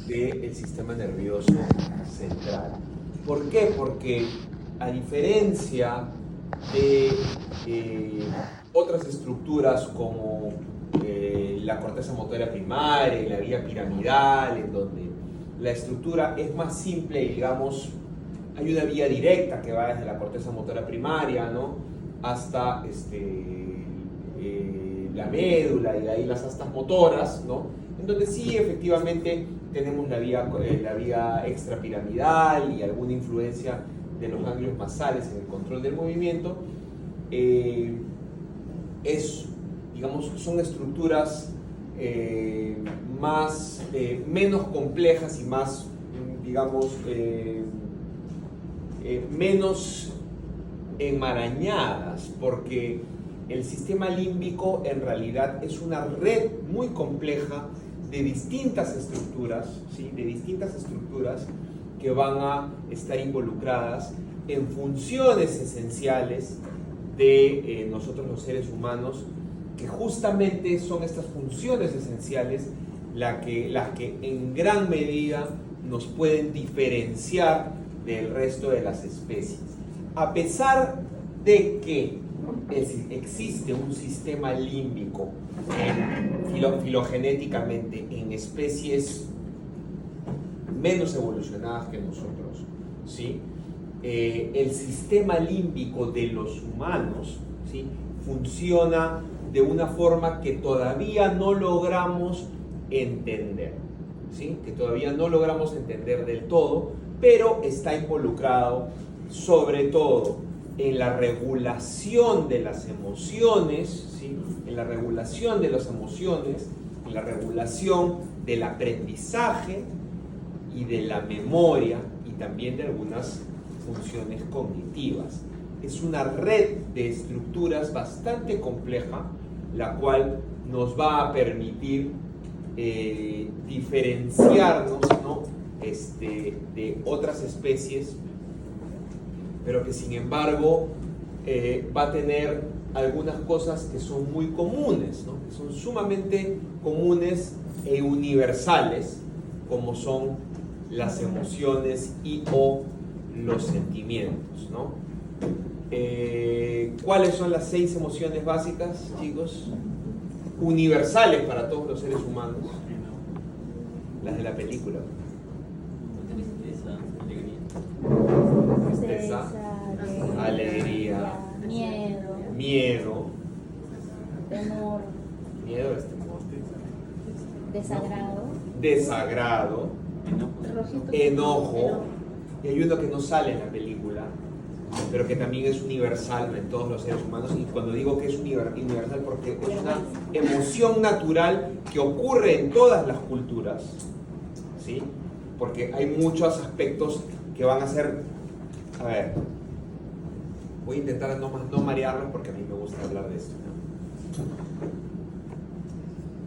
del sistema nervioso central. ¿Por qué? Porque a diferencia de otras estructuras como la corteza motora primaria y la vía piramidal, en donde la estructura es más simple y, digamos, hay una vía directa que va desde la corteza motora primaria, ¿no?, hasta la médula y de ahí las astas motoras, ¿no?, en donde sí efectivamente tenemos la vía extrapiramidal y alguna influencia de los ganglios basales en el control del movimiento. Son estructuras menos complejas y más, digamos, menos enmarañadas, porque el sistema límbico en realidad es una red muy compleja de distintas estructuras, ¿sí?, de distintas estructuras que van a estar involucradas en funciones esenciales de nosotros los seres humanos, que justamente son estas funciones esenciales las que en gran medida nos pueden diferenciar del resto de las especies. A pesar de que existe un sistema límbico filogenéticamente en especies menos evolucionadas que nosotros, ¿sí?, el sistema límbico de los humanos, ¿sí?, funciona de una forma que todavía no logramos entender, ¿sí?, que todavía no logramos entender del todo, pero está involucrado sobre todo en la regulación de las emociones, ¿sí?, en la regulación de las emociones, en la regulación del aprendizaje y de la memoria, y también de algunas funciones cognitivas. Es una red de estructuras bastante compleja, la cual nos va a permitir diferenciarnos, ¿no?, de otras especies, pero que sin embargo va a tener algunas cosas que son muy comunes, ¿no?, que son sumamente comunes e universales, como son las emociones y o los sentimientos, ¿no? ¿Cuáles son las 6 emociones básicas, chicos? Universales para todos los seres humanos. Las de la película. Tristeza, alegría, miedo, temor, desagrado, enojo, y hay uno que no sale en la película, pero que también es universal en todos los seres humanos. Y cuando digo que es universal, porque es una emoción natural que ocurre en todas las culturas, ¿sí?, porque hay muchos aspectos que van a ser, a ver, voy a intentar no marearlos porque a mí me gusta hablar de esto, ¿no?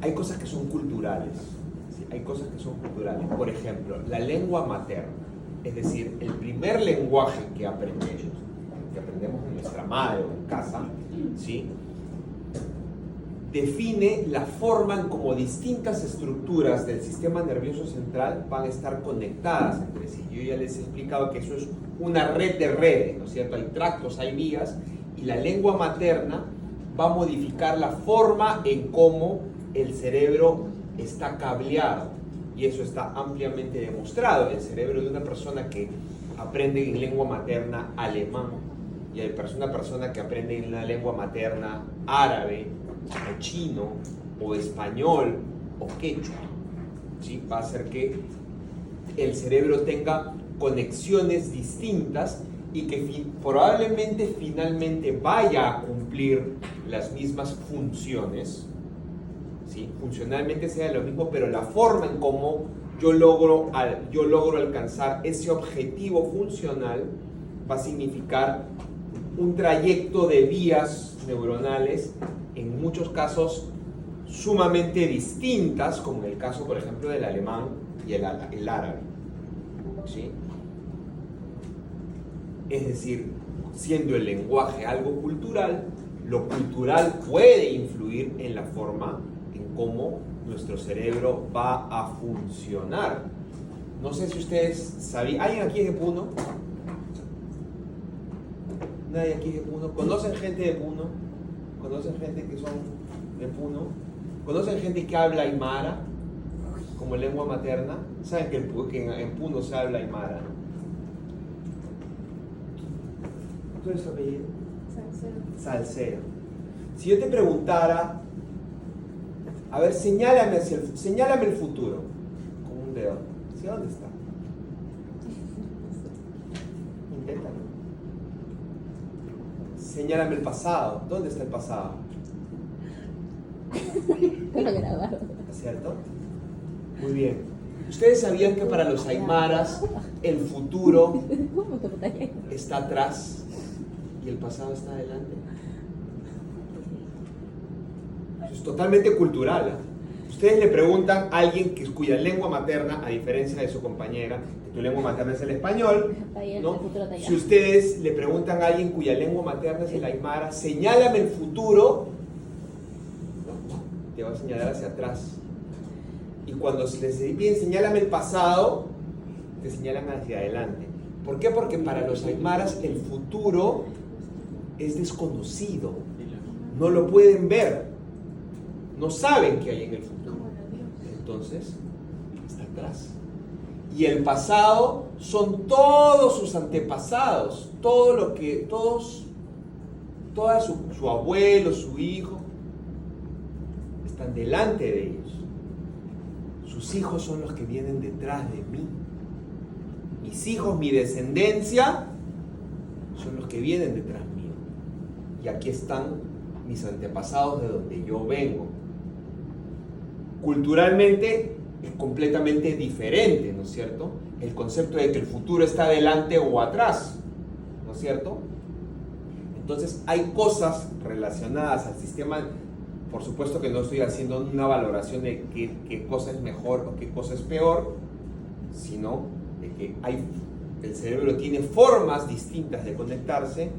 Hay cosas que son culturales, ¿sí?, hay cosas que son culturales. Por ejemplo, la lengua materna, es decir, el primer lenguaje que aprendemos en nuestra madre o en casa, ¿sí?, define la forma en cómo distintas estructuras del sistema nervioso central van a estar conectadas entre sí. Yo ya les he explicado que eso es una red de redes, ¿no es cierto? Hay tractos, hay vías, y la lengua materna va a modificar la forma en cómo el cerebro está cableado, y eso está ampliamente demostrado. El cerebro de una persona que aprende en lengua materna alemán y una persona que aprende en una lengua materna árabe o chino o español o quechua, ¿sí?, va a hacer que el cerebro tenga conexiones distintas y que probablemente finalmente vaya a cumplir las mismas funciones, ¿sí?, funcionalmente sea lo mismo, pero la forma en cómo yo logro alcanzar ese objetivo funcional va a significar un trayecto de vías neuronales, en muchos casos sumamente distintas, como en el caso, por ejemplo, del alemán y el árabe, ¿sí? Es decir, siendo el lenguaje algo cultural, lo cultural puede influir en la forma en cómo nuestro cerebro va a funcionar. No sé si ustedes sabían. ¿Alguien aquí es de Puno? ¿Nadie aquí es de Puno? ¿Conocen gente de Puno? ¿Conocen gente que son de Puno? ¿Conocen gente que habla aymara como lengua materna? ¿Saben que en Puno se habla aymara? ¿Cuál es su apellido? Salcero. Si yo te preguntara, a ver, señálame el futuro con un dedo. ¿Hacia dónde está? Inténtalo. Señálame el pasado. ¿Dónde está el pasado? Lo grabaron. ¿Cierto? Muy bien. ¿Ustedes sabían que para los aymaras el futuro está atrás y el pasado está adelante? Eso es totalmente cultural. Ustedes le preguntan a alguien cuya lengua materna, a diferencia de su compañera, que tu lengua materna es el español, ¿no? Si ustedes le preguntan a alguien cuya lengua materna es el aymara, señálame el futuro, ¿no? Te va a señalar hacia atrás. Y cuando les piden señálame el pasado, te señalan hacia adelante. ¿Por qué? Porque para los aymaras el futuro es desconocido. No lo pueden ver. No saben qué hay en el futuro. Entonces, está atrás. Y el pasado son todos sus antepasados. Todo lo que, su abuelo, su hijo, están delante de ellos. Sus hijos son los que vienen detrás de mí. Mis hijos, mi descendencia, son los que vienen detrás mío. Y aquí están mis antepasados de donde yo vengo. Culturalmente es completamente diferente, ¿no es cierto? El concepto de que el futuro está adelante o atrás, ¿no es cierto? Entonces hay cosas relacionadas al sistema. Por supuesto que no estoy haciendo una valoración de qué cosa es mejor o qué cosa es peor, sino de que el cerebro tiene formas distintas de conectarse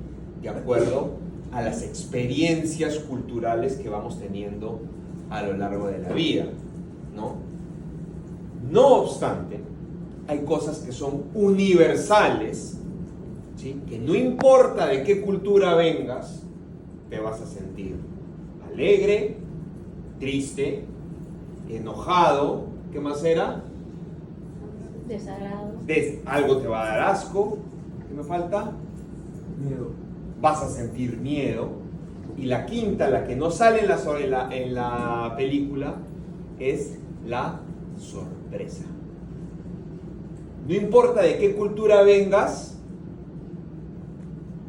de acuerdo a las experiencias culturales que vamos teniendo a lo largo de la vida, ¿no? No obstante, hay cosas que son universales, ¿sí? Que no importa de qué cultura vengas, te vas a sentir alegre, triste, enojado. ¿Qué más era? Desagrado. Algo te va a dar asco. ¿Qué me falta? Miedo. Vas a sentir miedo. Y la quinta, la que no sale en la película, es la sorpresa. No importa de qué cultura vengas,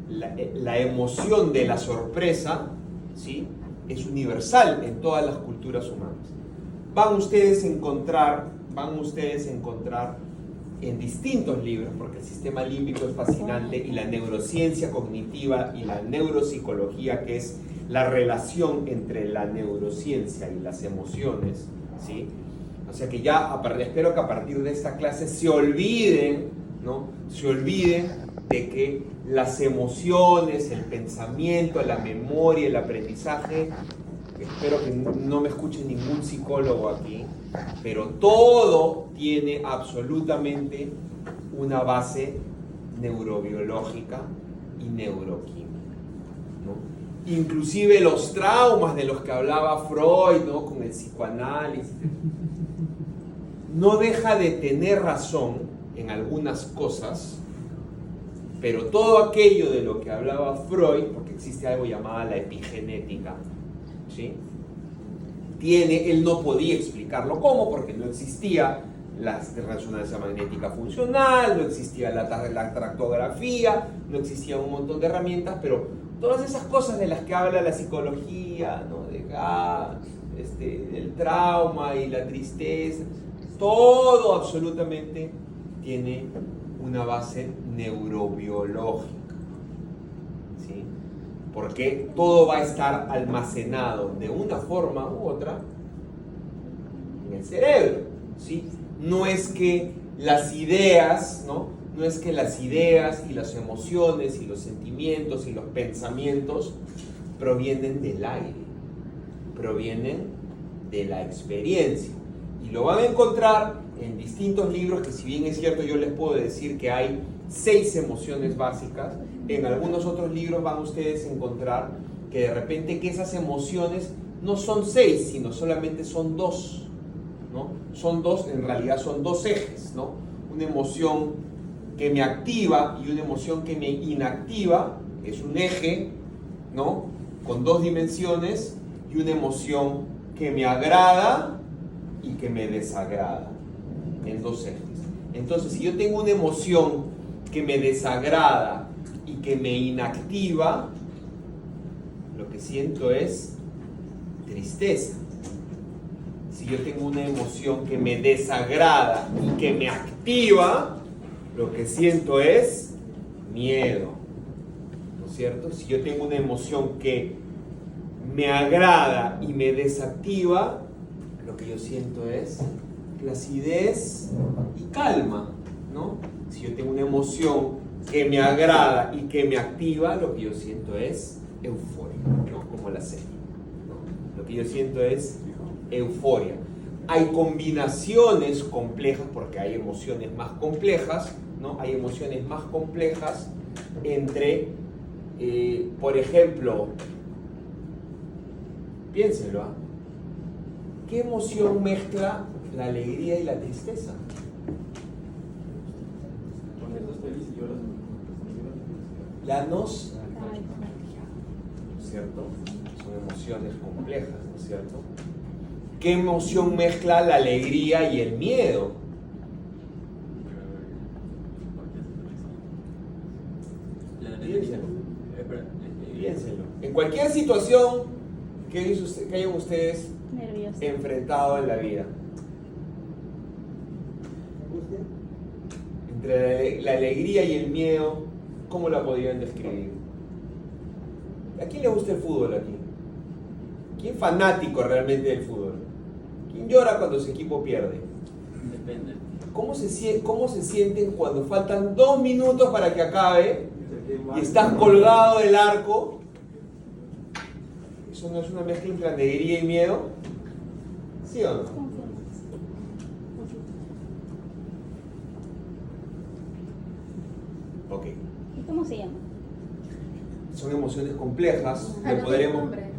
la emoción de la sorpresa, ¿sí?, es universal en todas las culturas humanas. Van ustedes a encontrar en distintos libros, porque el sistema límbico es fascinante, y la neurociencia cognitiva y la neuropsicología, que es la relación entre la neurociencia y las emociones, ¿sí? O sea que ya, espero que a partir de esta clase se olviden, ¿no? Se olviden de que las emociones, el pensamiento, la memoria, el aprendizaje, espero que no me escuche ningún psicólogo aquí, pero todo tiene absolutamente una base neurobiológica y neuroquímica, ¿no? Inclusive los traumas de los que hablaba Freud, ¿no?, con el psicoanálisis, no deja de tener razón en algunas cosas, pero todo aquello de lo que hablaba Freud, porque existe algo llamado la epigenética, ¿sí?, él no podía explicarlo cómo, porque no existía la resonancia magnética funcional, no existía la tractografía, no existía un montón de herramientas, pero todas esas cosas de las que habla la psicología, ¿no?, el trauma y la tristeza, todo absolutamente tiene una base neurobiológica, ¿sí? Porque todo va a estar almacenado de una forma u otra en el cerebro, ¿sí? No es que las ideas, ¿no? No es que las ideas y las emociones y los sentimientos y los pensamientos provienen del aire, provienen de la experiencia. Y lo van a encontrar en distintos libros, que si bien es cierto yo les puedo decir que hay 6 emociones básicas, en algunos otros libros van ustedes a encontrar que de repente que esas emociones no son 6, sino solamente son 2, ¿no? Son 2, en realidad son 2 ejes, ¿no? Una emoción que me activa y una emoción que me inactiva, es un eje, ¿no? Con 2 dimensiones, y una emoción que me agrada y que me desagrada, en 2 ejes. Entonces, si yo tengo una emoción que me desagrada y que me inactiva, lo que siento es tristeza. Si yo tengo una emoción que me desagrada y que me activa, lo que siento es miedo, ¿no es cierto? Si yo tengo una emoción que me agrada y me desactiva, lo que yo siento es placidez y calma, ¿no? Si yo tengo una emoción que me agrada y que me activa, lo que yo siento es euforia, ¿no? Como la serie, ¿no? Lo que yo siento es euforia. Hay combinaciones complejas, porque hay emociones más complejas, ¿no? Hay emociones más complejas entre, por ejemplo, piénsenlo, ¿eh? ¿Qué emoción mezcla la alegría y la tristeza? La nostalgia, ¿no es cierto? Son emociones complejas, ¿no es cierto? ¿Qué emoción mezcla la alegría y el miedo? Piénsenlo. Piénsenlo. En cualquier situación que hayan ustedes Nervioso. enfrentado en la vida, entre la alegría y el miedo, ¿cómo la podrían describir? ¿A quién le gusta el fútbol aquí? ¿Quién es fanático realmente del fútbol? ¿Quién llora cuando su equipo pierde? Depende. ¿Cómo se sienten cuando faltan 2 minutos para que acabe y estás colgado del arco? ¿Eso no es una mezcla entre alegría y miedo? ¿Sí o no? Ok. ¿Y cómo se llama? Son emociones complejas. Ah, no tiene nombre.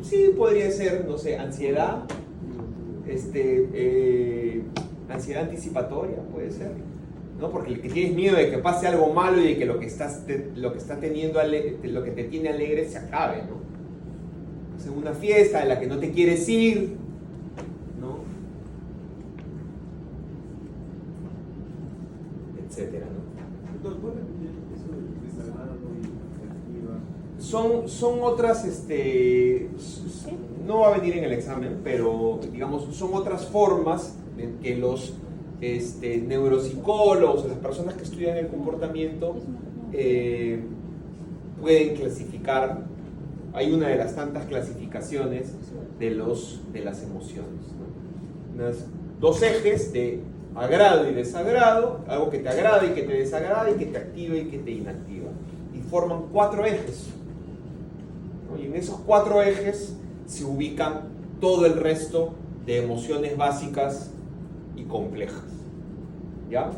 Sí, podría ser, no sé, ansiedad, ansiedad anticipatoria, puede ser, ¿no? Porque el que tienes miedo de que pase algo malo y de que lo que te tiene alegre se acabe, ¿no? O sea, una fiesta en la que no te quieres ir, ¿no? Etcétera, ¿no? Son otras, no va a venir en el examen, pero digamos, son otras formas en que los neuropsicólogos o las personas que estudian el comportamiento pueden clasificar. Hay una de las tantas clasificaciones de las emociones, ¿no? 2 ejes de agrado y desagrado, algo que te agrada y que te desagrada y que te activa y que te inactiva, y forman 4 ejes, ¿no? Y en esos 4 ejes se ubican todo el resto de emociones básicas y complejas, ¿ya?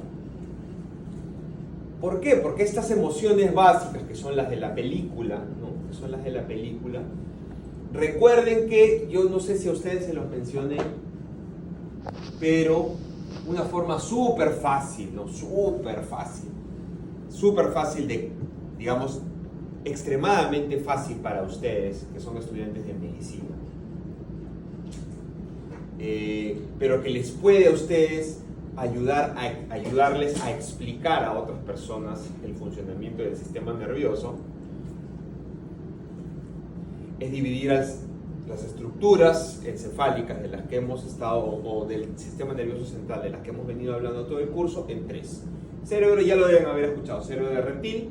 ¿Por qué? Porque estas emociones básicas, que son las de la película, ¿no? Que son las de la película, recuerden que, yo no sé si a ustedes se los mencioné, pero una forma súper fácil, ¿no? Súper fácil de, digamos, extremadamente fácil para ustedes, que son estudiantes de medicina, pero que les puede a ustedes ayudarles a explicar a otras personas el funcionamiento del sistema nervioso, es dividir las estructuras encefálicas de las que hemos estado, o del sistema nervioso central de las que hemos venido hablando todo el curso, en 3. Cerebro, ya lo deben haber escuchado: cerebro de reptil,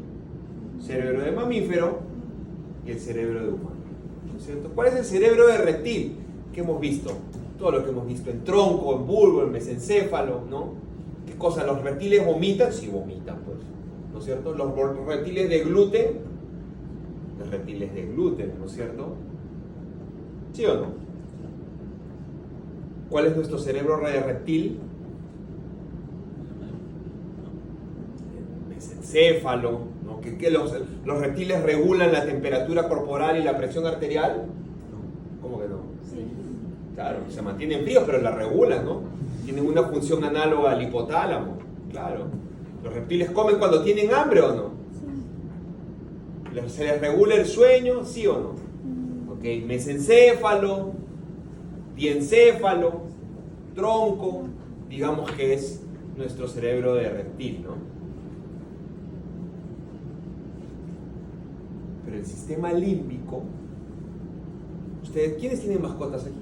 cerebro de mamífero y el cerebro de humano, ¿no es cierto? ¿Cuál es el cerebro de reptil? ¿Qué hemos visto? Todo lo que hemos visto en tronco, en bulbo, en mesencéfalo, ¿no? ¿Qué cosa? ¿Los reptiles vomitan? Sí, vomitan, pues, ¿no es cierto? ¿Los reptiles de gluten? Los reptiles de gluten, ¿no es cierto? ¿Sí o no? ¿Cuál es nuestro cerebro de reptil? mesencéfalo, ¿no? Que los reptiles regulan la temperatura corporal y la presión arterial. ¿Cómo que no? Sí. Claro, se mantienen fríos, pero la regulan, ¿no? Tienen una función análoga al hipotálamo, claro. ¿Los reptiles comen cuando tienen hambre o no? Sí. ¿Se les regula el sueño, sí o no? Ok, mesencéfalo, diencéfalo, tronco, digamos que es nuestro cerebro de reptil, ¿no? Pero el sistema límbico, ¿ustedes quiénes tienen mascotas aquí?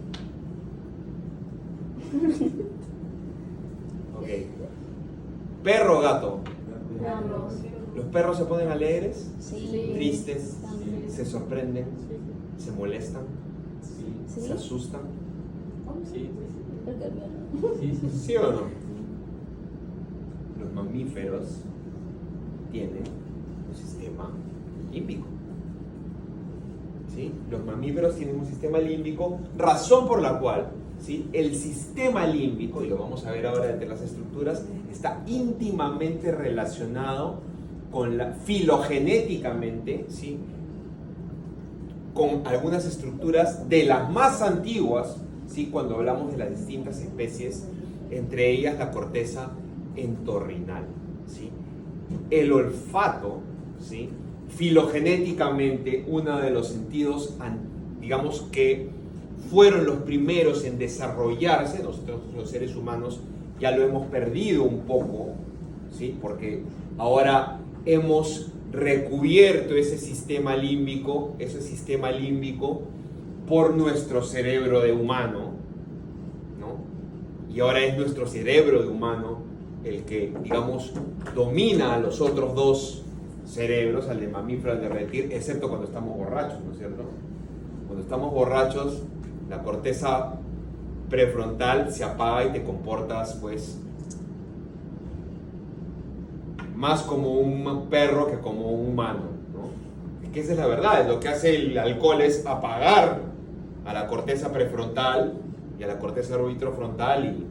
Ok. ¿Perro o gato? Ambos. ¿Los perros se ponen alegres? Sí. ¿Tristes? También. ¿Se sorprenden? ¿Se molestan? Sí. ¿Se asustan? Creo que el mío no. ¿Sí o no? Los mamíferos tienen un sistema límbico. ¿Sí? Los mamíferos tienen un sistema límbico, razón por la cual, ¿sí?, el sistema límbico, y lo vamos a ver ahora entre las estructuras, está íntimamente relacionado con filogenéticamente, ¿sí?, con algunas estructuras de las más antiguas, ¿sí?, cuando hablamos de las distintas especies, entre ellas la corteza entorrinal, ¿sí? El olfato, ¿sí?, filogenéticamente uno de los sentidos, digamos, que fueron los primeros en desarrollarse. Nosotros los seres humanos ya lo hemos perdido un poco, ¿sí?, porque ahora hemos recubierto ese sistema límbico por nuestro cerebro de humano, ¿no? Y ahora es nuestro cerebro de humano el que, digamos, domina a los otros dos cerebros, al de mamífero, al de reptil, excepto cuando estamos borrachos, ¿no es cierto? Cuando estamos borrachos, la corteza prefrontal se apaga y te comportas, pues, más como un perro que como un humano, ¿no? Es que esa es la verdad. Lo que hace el alcohol es apagar a la corteza prefrontal y a la corteza orbitofrontal y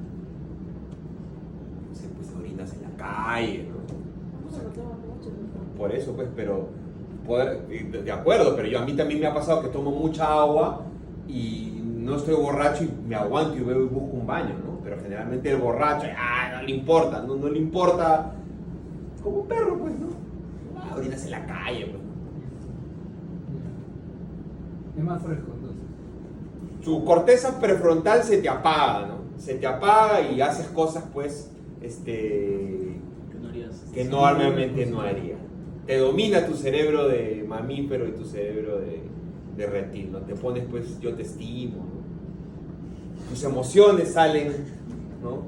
pues orinas en la calle, ¿no? Por eso, pues, pero de acuerdo, pero a mí también me ha pasado que tomo mucha agua y no estoy borracho y me aguanto y veo y busco un baño, ¿no? Pero generalmente el borracho, no le importa, no le importa, como un perro, pues, ¿no? Orinas en la calle, pues. Es más fresco, entonces. Su corteza prefrontal se te apaga, ¿no? Se te apaga y haces cosas, pues, que normalmente no haría. Te domina tu cerebro de mamífero y tu cerebro de reptil, ¿no? Te pones, pues, yo te estimo, ¿no? Tus emociones salen, ¿no?,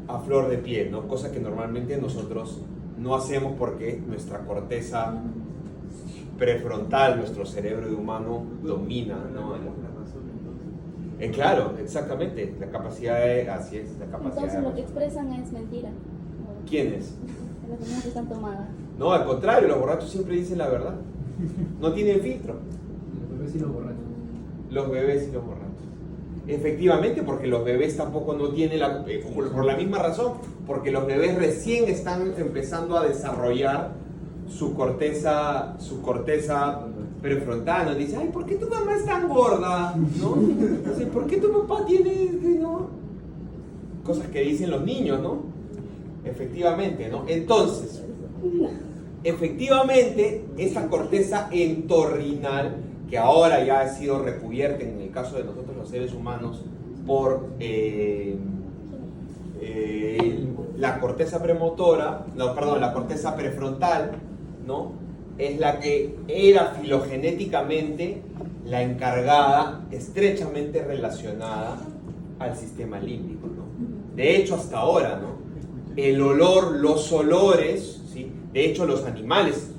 a flor de piel, ¿no? Cosa que normalmente nosotros no hacemos porque nuestra corteza prefrontal, nuestro cerebro de humano, domina, ¿no? Claro, exactamente, la capacidad así es, la capacidad. Entonces lo que expresan es mentira. ¿Quiénes? Las personas que están tomadas. No, al contrario, los borrachos siempre dicen la verdad. No tienen filtro. Los bebés y los borrachos. Los bebés y los borrachos. Efectivamente, porque los bebés tampoco no tienen por la misma razón, porque los bebés recién están empezando a desarrollar su corteza prefrontal, ¿no? Dice, ay, ¿por qué tu mamá es tan gorda? ¿No? Dice, ¿por qué tu papá tiene, no? Cosas que dicen los niños, ¿no? Efectivamente, ¿no? Entonces, efectivamente, esa corteza entorrinal, que ahora ya ha sido recubierta en el caso de nosotros los seres humanos por la corteza premotora, no, perdón, la corteza prefrontal, ¿no?, es la que era filogenéticamente la encargada, estrechamente relacionada al sistema límbico, ¿no? De hecho, hasta ahora, ¿no?, el olor, los olores, ¿sí?, de hecho los animales,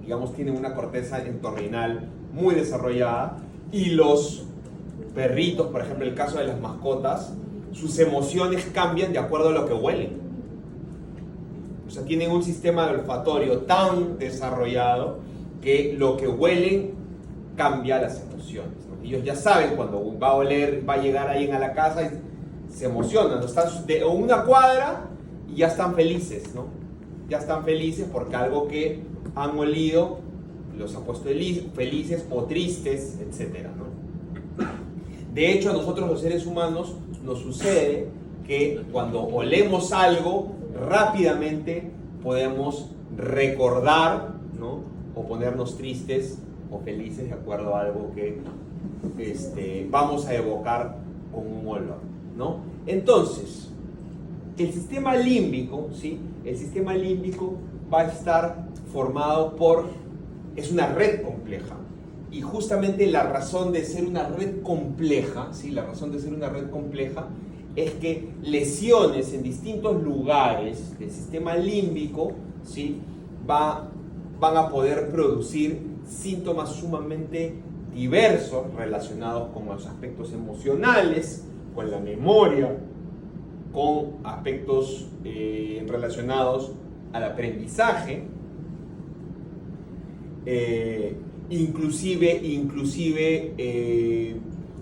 digamos, tienen una corteza entorrinal muy desarrollada, y los perritos, por ejemplo, el caso de las mascotas, sus emociones cambian de acuerdo a lo que huelen. O sea, tienen un sistema olfatorio tan desarrollado que lo que huelen cambia las emociones, ¿no? Ellos ya saben cuando va a oler, va a llegar alguien a la casa y se emocionan, ¿no? Están de una cuadra y ya están felices, ¿no? ya están felices porque algo que han olido los ha puesto felices o tristes, etc., ¿no? De hecho, a nosotros los seres humanos nos sucede que cuando olemos algo, rápidamente podemos recordar, ¿no? O ponernos tristes o felices de acuerdo a algo que vamos a evocar con un olor, ¿no? Entonces, el sistema límbico, ¿sí? El sistema límbico va a estar formado es una red compleja. Y justamente la razón de ser una red compleja, ¿sí? La razón de ser una red compleja es que lesiones en distintos lugares del sistema límbico, ¿sí? van a poder producir síntomas sumamente diversos relacionados con los aspectos emocionales, con la memoria, con aspectos relacionados al aprendizaje, inclusive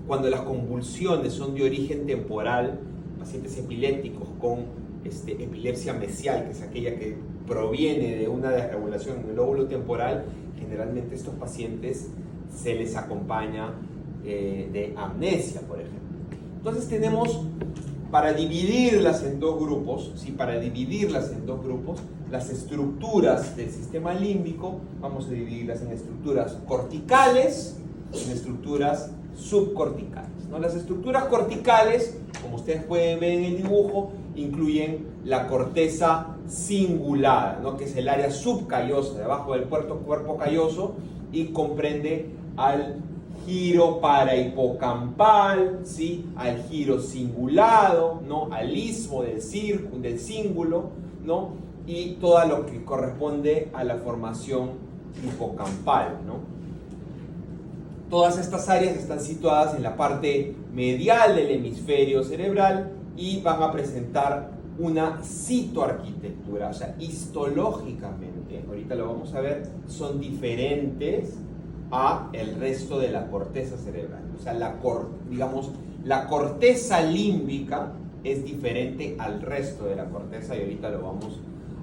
cuando las convulsiones son de origen temporal, pacientes epilépticos con epilepsia mesial, que es aquella que proviene de una desregulación en el lóbulo temporal, generalmente estos pacientes se les acompaña de amnesia, por ejemplo. Entonces tenemos, para dividirlas en dos grupos, ¿sí? Las estructuras del sistema límbico, vamos a dividirlas en estructuras corticales y en estructuras subcorticales, ¿no? Las estructuras corticales, como ustedes pueden ver en el dibujo, incluyen la corteza cingulada, ¿no? Que es el área subcallosa, debajo del cuerpo calloso, y comprende al giro parahipocampal, ¿sí? Al giro cingulado, ¿no? Al istmo del cíngulo, ¿no? Y todo lo que corresponde a la formación hipocampal, ¿no? Todas estas áreas están situadas en la parte medial del hemisferio cerebral y van a presentar una citoarquitectura, o sea, histológicamente, ahorita lo vamos a ver, son diferentes a el resto de la corteza cerebral. O sea, la corteza límbica es diferente al resto de la corteza y ahorita lo vamos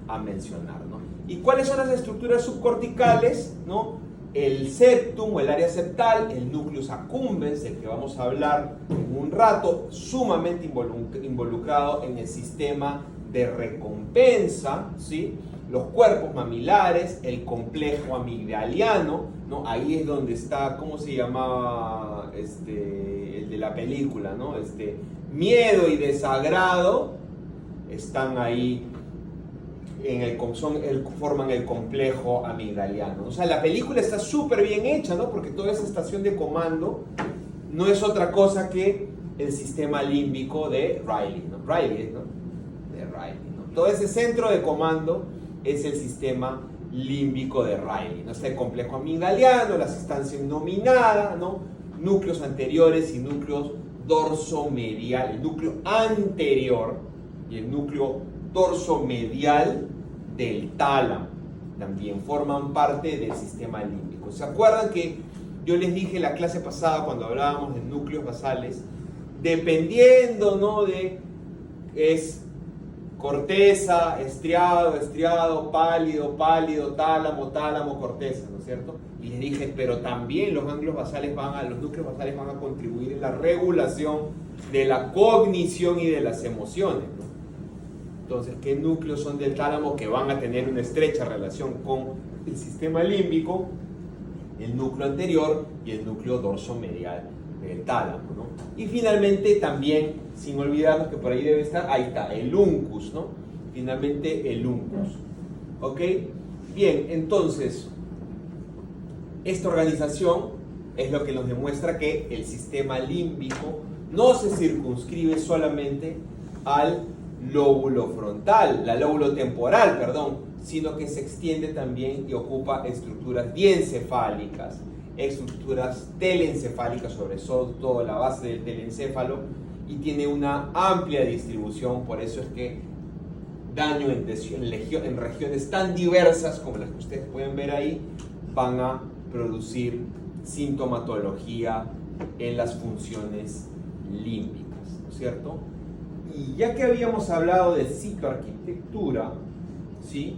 a mencionar, ¿no? ¿Y cuáles son las estructuras subcorticales, ¿no? El septum o el área septal, el nucleus accumbens, del que vamos a hablar en un rato, sumamente involucrado en el sistema de recompensa, ¿sí? Los cuerpos mamilares, el complejo amigdaliano, ¿no? Ahí es donde está, ¿cómo se llamaba el de la película, ¿no? Miedo y desagrado están ahí, forman el complejo amigdaliano. O sea, la película está súper bien hecha, ¿no? Porque toda esa estación de comando no es otra cosa que el sistema límbico de Riley, ¿no? De Riley, ¿no? Todo ese centro de comando es el sistema límbico de Riley, ¿no? Está el complejo amigdaliano, la sustancia nominada, ¿no? Núcleos anteriores y núcleos dorsomedial, el núcleo anterior y el núcleo dorsomedial del tálamo también forman parte del sistema límbico. ¿Se acuerdan que yo les dije en la clase pasada cuando hablábamos de núcleos basales, dependiendo, ¿no? Es corteza, estriado, pálido, tálamo, corteza, ¿no es cierto? Y les dije, pero también los núcleos basales van a contribuir en la regulación de la cognición y de las emociones, ¿no? Entonces, ¿qué núcleos son del tálamo que van a tener una estrecha relación con el sistema límbico? El núcleo anterior y el núcleo dorsomedial del tálamo, ¿no? Y finalmente también, sin olvidarnos que por ahí debe estar, ahí está, el uncus, ¿no? Finalmente el uncus, ¿ok? Bien, entonces, esta organización es lo que nos demuestra que el sistema límbico no se circunscribe solamente al lóbulo frontal, lóbulo temporal, perdón, sino que se extiende también y ocupa estructuras diencefálicas, estructuras telencefálicas, sobre todo la base del telencéfalo, y tiene una amplia distribución. Por eso es que daño en regiones tan diversas como las que ustedes pueden ver ahí van a producir sintomatología en las funciones límbicas, ¿no es cierto? Y ya que habíamos hablado de citoarquitectura, ¿sí?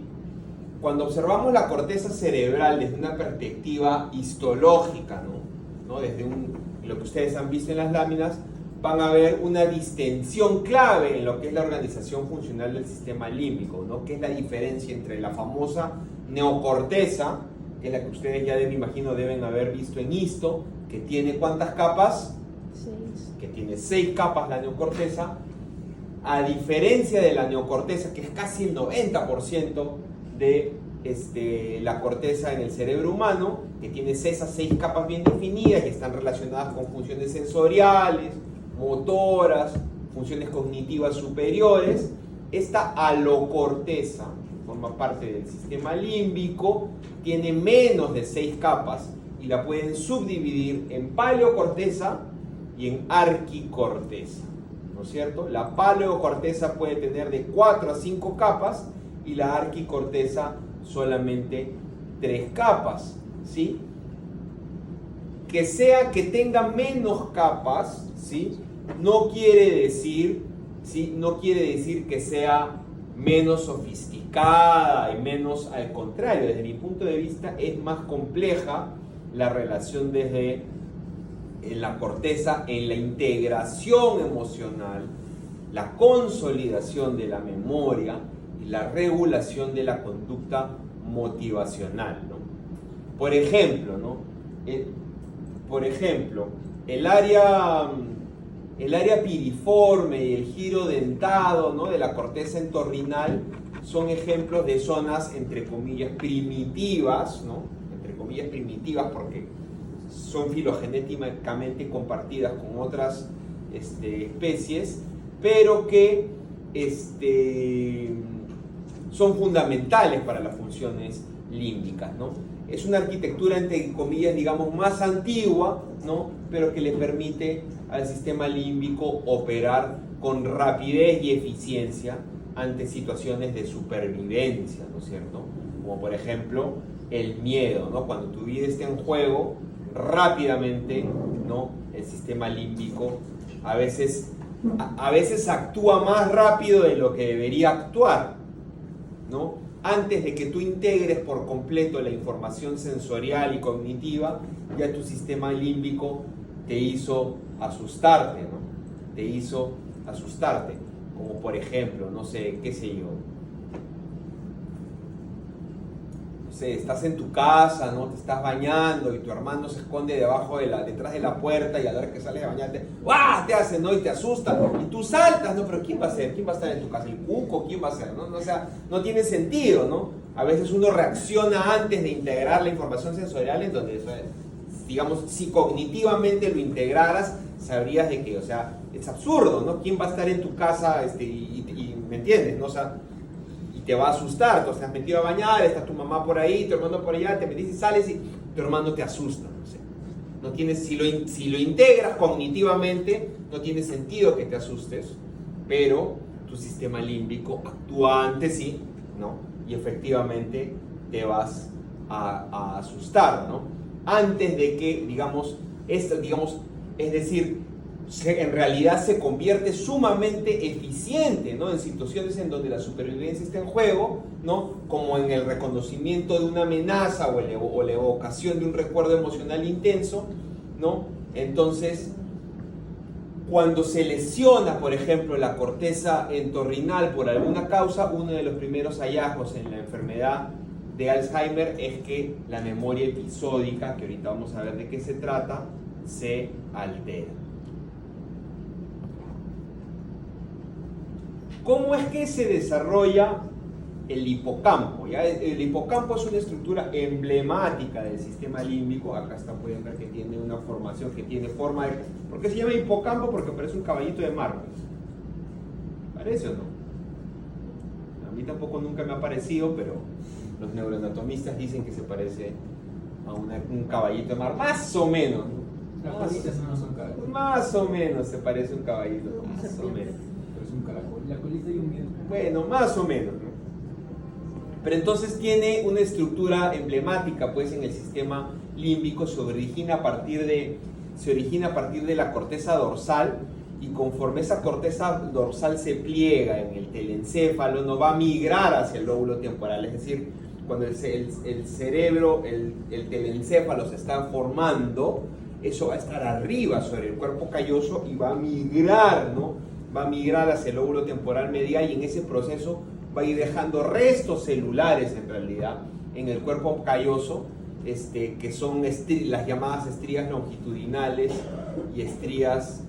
cuando observamos la corteza cerebral desde una perspectiva histológica, ¿no? Desde lo que ustedes han visto en las láminas, van a ver una distensión clave en lo que es la organización funcional del sistema límbico, ¿no? Que es la diferencia entre la famosa neocorteza, que es la que ustedes ya me imagino deben haber visto en histo, que tiene ¿cuántas capas? 6. Que tiene 6 capas la neocorteza, a diferencia de la neocorteza, que es casi el 90% de la corteza en el cerebro humano, que tiene esas 6 capas bien definidas y están relacionadas con funciones sensoriales, motoras, funciones cognitivas superiores. Esta alocorteza, que forma parte del sistema límbico, tiene menos de 6 capas y la pueden subdividir en paleocorteza y en arquicorteza, ¿no es cierto? La paleocorteza puede tener de 4 a 5 capas y la arquicorteza solamente 3 capas, ¿sí? Que tenga menos capas, ¿sí? No quiere decir, ¿sí? No quiere decir que sea menos sofisticada y menos, al contrario, desde mi punto de vista es más compleja la relación desde la corteza en la integración emocional, la consolidación de la memoria y la regulación de la conducta motivacional, ¿no? Por ejemplo, ¿no? El área piriforme y el giro dentado, ¿no? De la corteza entorrinal son ejemplos de zonas, entre comillas, primitivas, ¿no? Entre comillas, primitivas porque son filogenéticamente compartidas con otras especies, pero que son fundamentales para las funciones límbicas, ¿no? Es una arquitectura, entre comillas, digamos, más antigua, ¿no? Pero que le permite al sistema límbico operar con rapidez y eficiencia ante situaciones de supervivencia, ¿no es cierto? Como por ejemplo el miedo, ¿no? Cuando tu vida está en juego, rápidamente, ¿no? El sistema límbico a veces actúa más rápido de lo que debería actuar, ¿no? Antes de que tú integres por completo la información sensorial y cognitiva, ya tu sistema límbico te hizo asustarte, ¿no? Te hizo asustarte. Como por ejemplo, no sé, qué sé yo. No sé, estás en tu casa, ¿no? Te estás bañando y tu hermano se esconde detrás de la puerta y a la hora que sales de bañarte, ¡guau! Te hace, ¿no? Y te asusta. Y tú saltas, ¿no? Pero ¿quién va a ser? ¿Quién va a estar en tu casa? ¿El cuco? ¿Quién va a ser? ¿No? O sea, no tiene sentido, ¿no? A veces uno reacciona antes de integrar la información sensorial, en donde, digamos, si cognitivamente lo integraras, sabrías de que, o sea, es absurdo, ¿no? ¿Quién va a estar en tu casa y ¿me entiendes? ¿No? O sea, y te va a asustar, tú te has metido a bañar, está tu mamá por ahí, tu hermano por allá, te metiste y sales y tu hermano te asusta, no sé. No tienes, si lo integras cognitivamente, no tiene sentido que te asustes, pero tu sistema límbico actúa antes, sí, ¿no? Y efectivamente te vas a asustar, ¿no? Antes de que, digamos, es decir, en realidad se convierte sumamente eficiente, ¿no? En situaciones en donde la supervivencia está en juego, ¿no? Como en el reconocimiento de una amenaza o la evocación de un recuerdo emocional intenso, ¿no? Entonces, cuando se lesiona, por ejemplo, la corteza entorrinal por alguna causa, uno de los primeros hallazgos en la enfermedad de Alzheimer es que la memoria episódica, que ahorita vamos a ver de qué se trata, se altera. ¿Cómo es que se desarrolla el hipocampo? ¿Ya? El hipocampo es una estructura emblemática del sistema límbico. Acá pueden ver que tiene una formación, que tiene forma de... ¿Por qué se llama hipocampo? Porque parece un caballito de mármol. ¿Parece o no? A mí tampoco nunca me ha parecido, pero los neuroanatomistas dicen que se parece a un caballito de mármol. Más o menos, ¿no? Las colitas no son caracol. Más o menos se parece a un caballito. Más o menos. Pero es un caracol. La colita y un miedo. Bueno, más o menos, ¿no? Pero entonces tiene una estructura emblemática, pues, en el sistema límbico. Se origina a partir de la corteza dorsal, y conforme esa corteza dorsal se pliega en el telencéfalo, no va a migrar hacia el lóbulo temporal. Es decir, cuando el cerebro, el telencéfalo se está formando, eso va a estar arriba sobre el cuerpo calloso y va a migrar, ¿no? Va a migrar hacia el lóbulo temporal medial y en ese proceso va a ir dejando restos celulares en realidad en el cuerpo calloso, que son las llamadas estrías longitudinales y estrías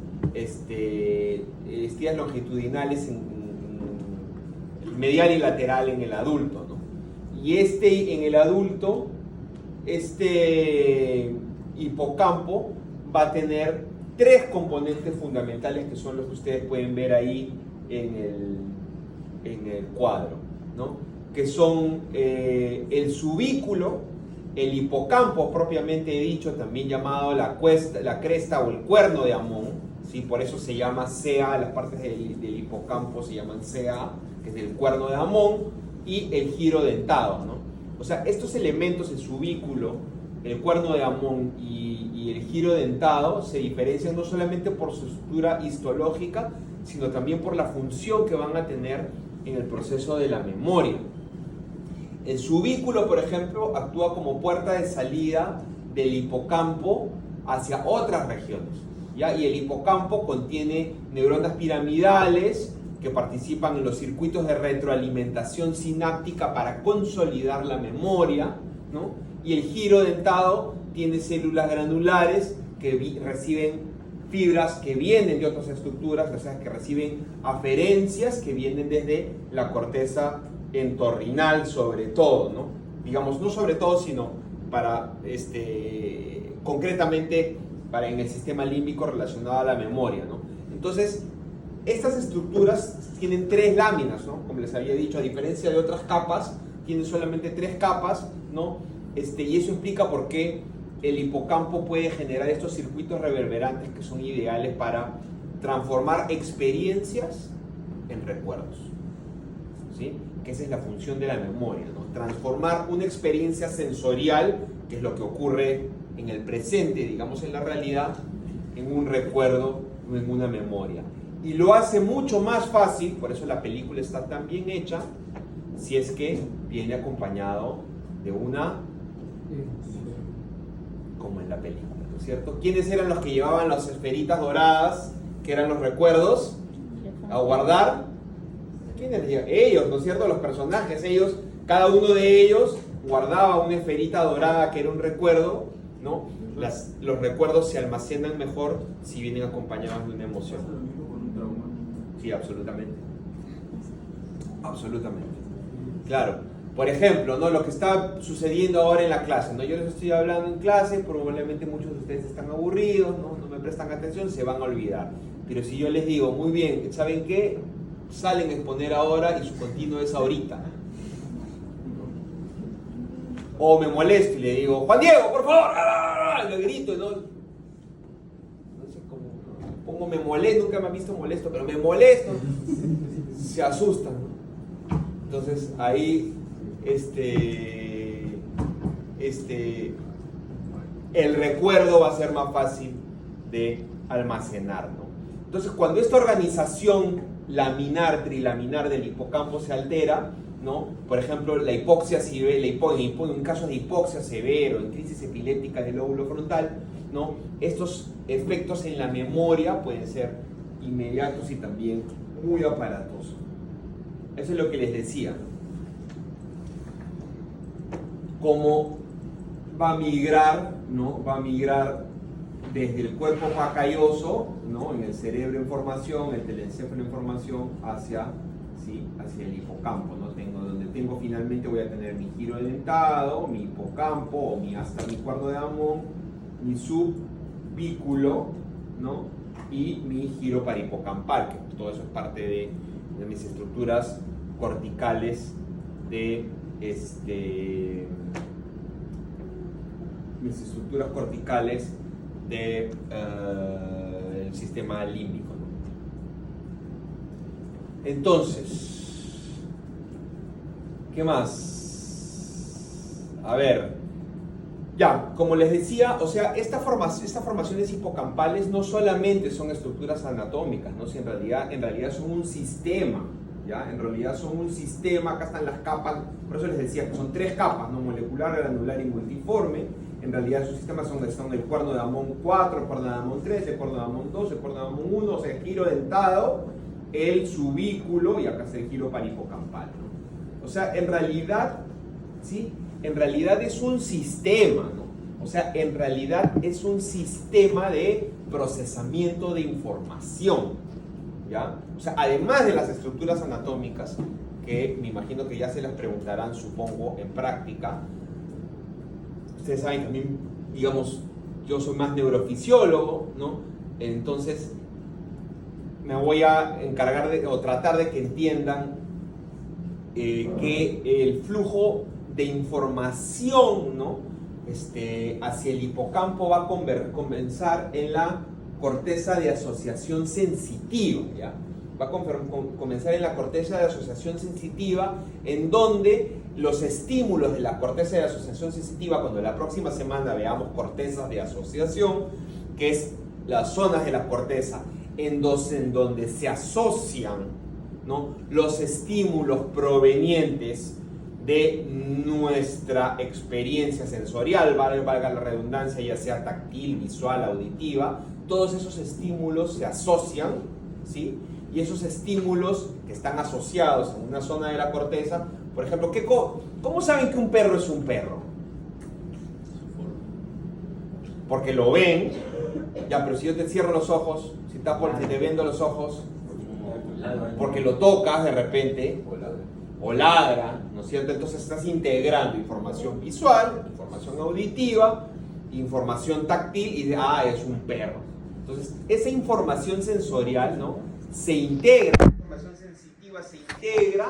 longitudinales en medial y lateral en el adulto, ¿no? Y en el adulto, hipocampo va a tener tres componentes fundamentales que son los que ustedes pueden ver ahí en el cuadro, ¿no? Que son el subículo, el hipocampo propiamente dicho, también llamado la cresta o el cuerno de Amón, ¿sí? Por eso se llama CA, las partes del hipocampo se llaman CA, que es el cuerno de Amón, y el giro dentado, ¿no? O sea, estos elementos, el subículo, el cuerno de Amón y el giro dentado, se diferencian no solamente por su estructura histológica, sino también por la función que van a tener en el proceso de la memoria. El subículo, por ejemplo, actúa como puerta de salida del hipocampo hacia otras regiones, ¿ya? Y el hipocampo contiene neuronas piramidales que participan en los circuitos de retroalimentación sináptica para consolidar la memoria, ¿no? Y el giro dentado tiene células granulares que reciben fibras que vienen de otras estructuras, o sea, que reciben aferencias que vienen desde la corteza entorrinal sobre todo, ¿no? Digamos, no sobre todo, sino para, concretamente, en el sistema límbico relacionado a la memoria, ¿no? Entonces, estas estructuras tienen tres láminas, ¿no? Como les había dicho, a diferencia de otras capas, tienen solamente tres capas, ¿no? Y eso explica por qué el hipocampo puede generar estos circuitos reverberantes que son ideales para transformar experiencias en recuerdos, ¿sí? Que esa es la función de la memoria, ¿no? Transformar una experiencia sensorial, que es lo que ocurre en el presente, digamos en la realidad, en un recuerdo o en una memoria. Y lo hace mucho más fácil, por eso la película está tan bien hecha, si es que viene acompañado de una, como en la película, ¿no es cierto? ¿Quiénes eran los que llevaban las esferitas doradas, que eran los recuerdos, a guardar? ¿Quiénes? Ellos, ¿no es cierto? Los personajes, cada uno de ellos guardaba una esferita dorada que era un recuerdo, ¿no? Los recuerdos se almacenan mejor si vienen acompañados de una emoción. Sí, absolutamente. Absolutamente. Claro. Por ejemplo, ¿no? Lo que está sucediendo ahora en la clase, ¿no? Yo les estoy hablando en clase, probablemente muchos de ustedes están aburridos, ¿no? No me prestan atención, se van a olvidar. Pero si yo les digo, muy bien, ¿saben qué? Salen a exponer ahora y su continuo es ahorita. O me molesto y le digo, Juan Diego, por favor, le grito, ¿no? No sé cómo me molesto, nunca me han visto molesto, pero me molesto, se asustan, ¿no? Entonces ahí el recuerdo va a ser más fácil de almacenar, ¿no? Entonces, cuando esta organización laminar, trilaminar del hipocampo se altera, ¿no? Por ejemplo, la hipoxia en un caso de hipoxia severo, en crisis epiléptica del lóbulo frontal, ¿no? Estos efectos en la memoria pueden ser inmediatos y también muy aparatosos. Eso es lo que les decía, ¿no? Cómo va a migrar, ¿no? Va a migrar desde el cuerpo calloso, ¿no? En el cerebro en formación, el telencéfalo en formación, hacia el hipocampo, ¿no? Donde finalmente voy a tener mi giro dentado, mi hipocampo, o hasta mi cuerno de Amón, mi subvículo, ¿no? Y mi giro parihipocampal, que todo eso es parte de mis estructuras corticales mis estructuras corticales del sistema límbico, ¿no? Entonces, ¿qué más? A ver, ya, como les decía, o sea, estas formaciones hipocampales no solamente son estructuras anatómicas, ¿no? Si en realidad son un sistema, ¿ya? En realidad son un sistema, acá están las capas, por eso les decía que son 3 capas, ¿no? Molecular, granular y multiforme. En realidad sus sistemas son el cuerno de Amon 4, el cuerno de Amon 3, el cuerno de Amon 2, el cuerno de Amon 1, o sea, el giro dentado, el subículo y acá está el giro paripocampal, ¿no? O sea, en realidad, ¿sí? En realidad es un sistema, ¿no? O sea, en realidad es un sistema de procesamiento de información, ¿ya? O sea, además de las estructuras anatómicas, que me imagino que ya se las preguntarán, supongo, en práctica. Ustedes saben que a mí, digamos, yo soy más neurofisiólogo, ¿no? Entonces, me voy a encargar de, o tratar de que entiendan que el flujo de información, ¿no? Hacia el hipocampo va a comenzar en la corteza de asociación sensitiva, ¿ya? Va a comenzar en la corteza de asociación sensitiva, en donde los estímulos de la corteza de asociación sensitiva, cuando la próxima semana veamos cortezas de asociación, que es las zonas de la corteza en donde se asocian, ¿no? Los estímulos provenientes de nuestra experiencia sensorial, valga la redundancia, ya sea táctil, visual, auditiva, todos esos estímulos se asocian, ¿sí? Y esos estímulos que están asociados en una zona de la corteza, por ejemplo, ¿cómo saben que un perro es un perro? Porque lo ven, ya, pero si yo te cierro los ojos, si te vendo los ojos, porque lo tocas de repente, o ladra, ¿no es cierto? Entonces estás integrando información visual, información auditiva, información táctil y es un perro. Entonces, esa información sensorial, ¿no? Se integra, la información sensitiva se integra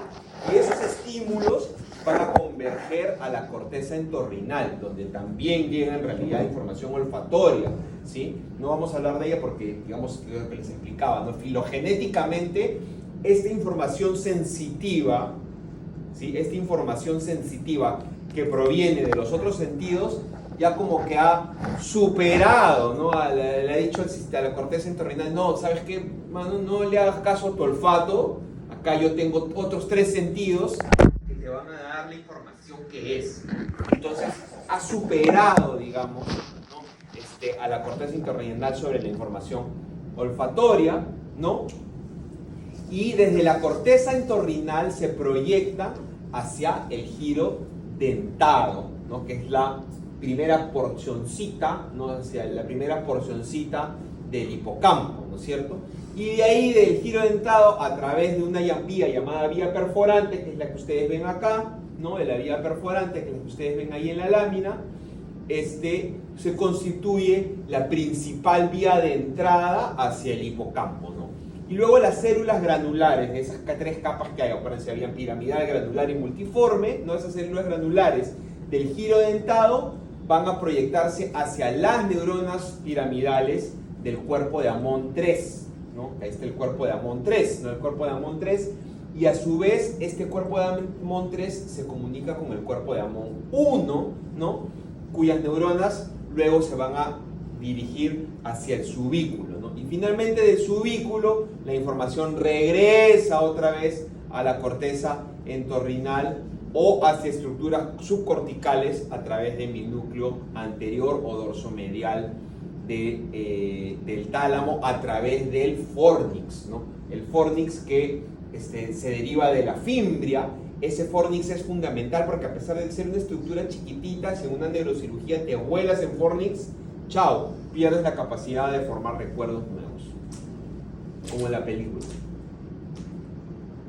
y esos estímulos van a converger a la corteza entorrinal, donde también llega en realidad información olfatoria, ¿sí? No vamos a hablar de ella porque, digamos, lo que les explicaba, ¿no? Filogenéticamente, esta información sensitiva, ¿sí? Esta información sensitiva que proviene de los otros sentidos, ya como que ha superado, ¿no? Le ha dicho a la corteza entorrinal, no, ¿sabes qué, mano? No le hagas caso a tu olfato, acá yo tengo otros 3 sentidos que te van a dar la información que es. Entonces, ha superado, digamos, ¿no? A la corteza entorrinal sobre la información olfatoria, ¿no? Y desde la corteza entorrinal se proyecta hacia el giro dentado, ¿no? Que es la primera porcioncita, ¿no? Hacia la primera porcioncita del hipocampo, ¿no es cierto? Y de ahí del giro dentado a través de una vía llamada vía perforante, que es la que ustedes ven acá, ¿no? De la vía perforante, que es la que ustedes ven ahí en la lámina, se constituye la principal vía de entrada hacia el hipocampo, ¿no? Y luego las células granulares, de esas 3 capas que hay, acuérdense, habían piramidal, granular y multiforme, ¿no? Esas células granulares del giro dentado van a proyectarse hacia las neuronas piramidales del cuerpo de Amon 3, ¿no? Ahí está el cuerpo de Amon 3, ¿no? El cuerpo de Amon 3, y a su vez este cuerpo de Amon 3 se comunica con el cuerpo de Amon 1, ¿no? Cuyas neuronas luego se van a dirigir hacia el subículo, ¿no? Y finalmente del subículo la información regresa otra vez a la corteza entorrinal o hacia estructuras subcorticales a través de mi núcleo anterior o dorsomedial del tálamo a través del fornix, ¿no? El fornix que se deriva de la fimbria. Ese fornix es fundamental porque a pesar de ser una estructura chiquitita, si en una neurocirugía te vuelas en fornix, chao, pierdes la capacidad de formar recuerdos nuevos, como en la película.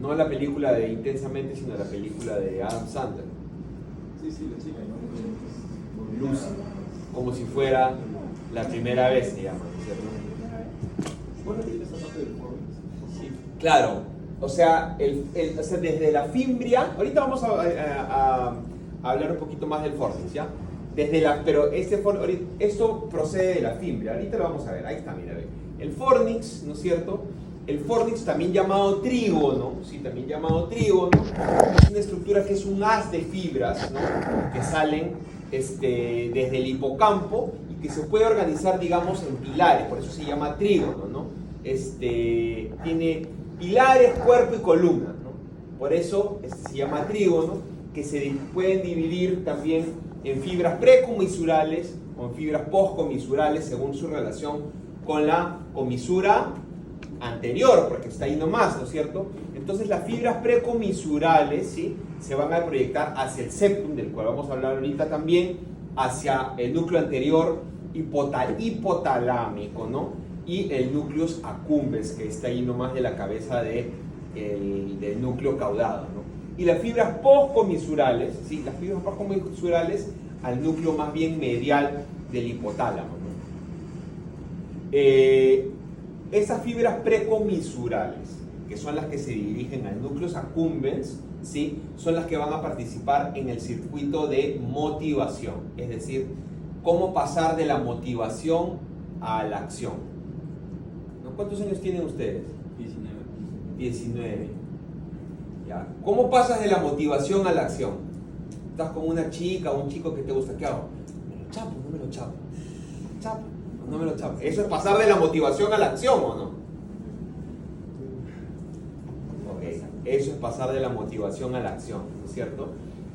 No la película de Intensamente, sino la película de Adam Sandler. Sí, la chica, ¿no? Lucy, como si fuera la primera vez, se llama, ¿cierto? Bueno, tiene esa parte del fornix. Sí, claro. O sea, o sea, desde la fimbria, ahorita vamos a hablar un poquito más del fornix, ¿ya? Pero esto procede de la fimbria, ahorita lo vamos a ver, ahí está, mira, ve. El fornix, ¿no es cierto? El fornix, también llamado trígono, ¿sí? También llamado trígono, es una estructura que es un haz de fibras, ¿no? Que salen desde el hipocampo y que se puede organizar, digamos, en pilares, por eso se llama trígono, ¿no? Tiene pilares, cuerpo y columna, ¿no? Por eso se llama trígono, que se pueden dividir también en fibras precomisurales o en fibras postcomisurales según su relación con la comisura anterior, porque está ahí nomás, ¿no es cierto? Entonces las fibras precomisurales, ¿sí?, se van a proyectar hacia el septum, del cual vamos a hablar ahorita también, hacia el núcleo anterior hipotalámico, ¿no? Y el nucleus accumbens, que está ahí nomás de la cabeza del núcleo caudado, ¿no? Y las fibras postcomisurales, ¿sí?, las fibras postcomisurales al núcleo más bien medial del hipotálamo, ¿no? Esas fibras precomisurales, que son las que se dirigen al núcleo accumbens, ¿sí?, son las que van a participar en el circuito de motivación, es decir, cómo pasar de la motivación a la acción. ¿No? ¿Cuántos años tienen ustedes? 19. ¿Ya? ¿Cómo pasas de la motivación a la acción? Estás con una chica o un chico que te gusta, ¿qué hago? ¿Me lo chapo? ¿No me lo chapo? ¿Chapo? ¿No me lo chapo? Eso es pasar de la motivación a la acción, ¿o no? Ok, eso es pasar de la motivación a la acción, ¿no es cierto?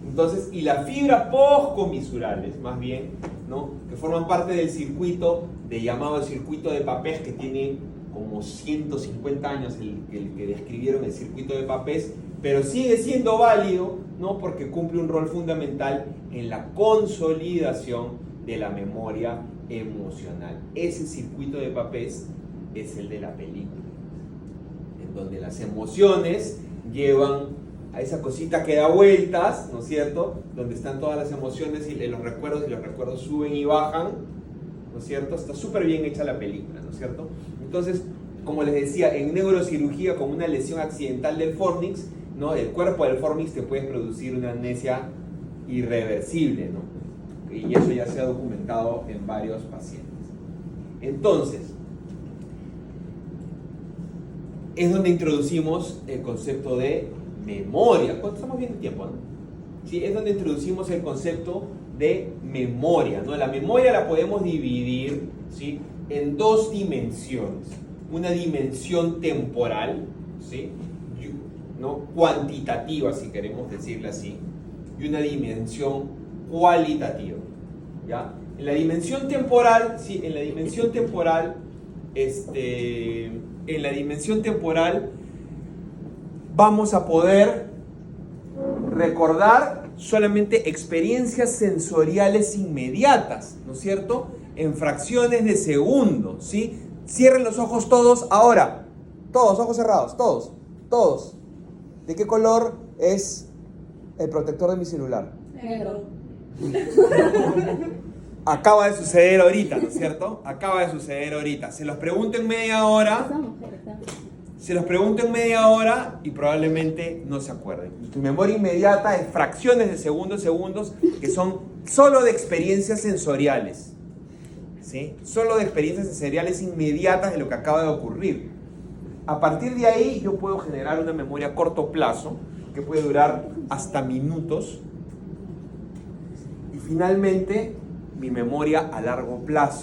Entonces, y las fibras postcomisurales, más bien, ¿no?, que forman parte del circuito llamado el circuito de Papez, que tiene como 150 años el que describieron el circuito de Papez, pero sigue siendo válido, ¿no?, porque cumple un rol fundamental en la consolidación de la memoria emocional. Ese circuito de Papez es el de la película, en donde las emociones llevan a esa cosita que da vueltas, ¿no es cierto?, donde están todas las emociones y los recuerdos suben y bajan, ¿no es cierto? Está súper bien hecha la película, ¿no es cierto? Entonces, como les decía, en neurocirugía, con una lesión accidental del fornix, ¿no?, el cuerpo del fornix te puede producir una amnesia irreversible, ¿no? Y eso ya se ha documentado en varios pacientes. Entonces, es donde introducimos el concepto de memoria. Estamos bien de tiempo, ¿no? Sí, es donde introducimos el concepto de memoria, ¿no? La memoria la podemos dividir, ¿sí?, en dos dimensiones. Una dimensión temporal, ¿sí?, ¿no?, cuantitativa, si queremos decirla así, y una dimensión cualitativa, ¿ya? En la dimensión temporal, sí, en la dimensión temporal vamos a poder recordar solamente experiencias sensoriales inmediatas, ¿no es cierto?, en fracciones de segundos, ¿sí? Cierren los ojos todos ahora, todos, ojos cerrados, todos. ¿De qué color es el protector de mi celular? Negro. Acaba de suceder ahorita, ¿no es cierto? Acaba de suceder ahorita. Se los pregunto en media hora. Y probablemente no se acuerden. Tu memoria inmediata es fracciones de segundos, que son solo de experiencias sensoriales, ¿sí? Solo de experiencias sensoriales inmediatas de lo que acaba de ocurrir. A partir de ahí yo puedo generar una memoria a corto plazo que puede durar hasta minutos. Y finalmente, mi memoria a largo plazo.